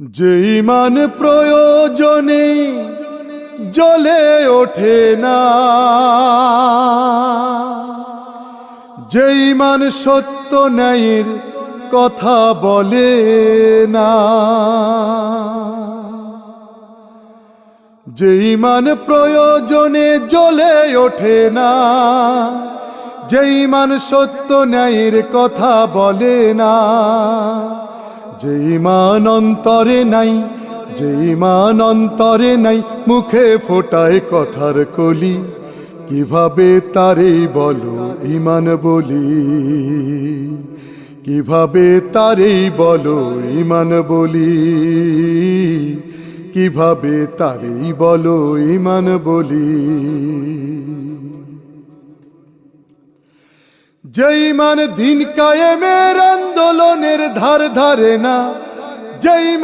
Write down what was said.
যে ইমান প্রয়োজনে জ্বলে ওঠে না, যে ইমান সত্য ন্যায়ের কথা বলে না, যে ইমান প্রয়োজনে জ্বলে ওঠে না, যে ইমান সত্য ন্যায়ের কথা বলে না, যে ইমান অন্তরে নাই, যে ইমান অন্তরে নাই, মুখে ফোটায় কথার কলি, কিভাবে তারে বলো ইমান বলি, কিভাবে তারে বলো ইমান বলি, কিভাবে তারে বলো ইমান বলি। যে ইমান দিন কায়েমের আন্দোলনের ধার ধারে না, যে ইমান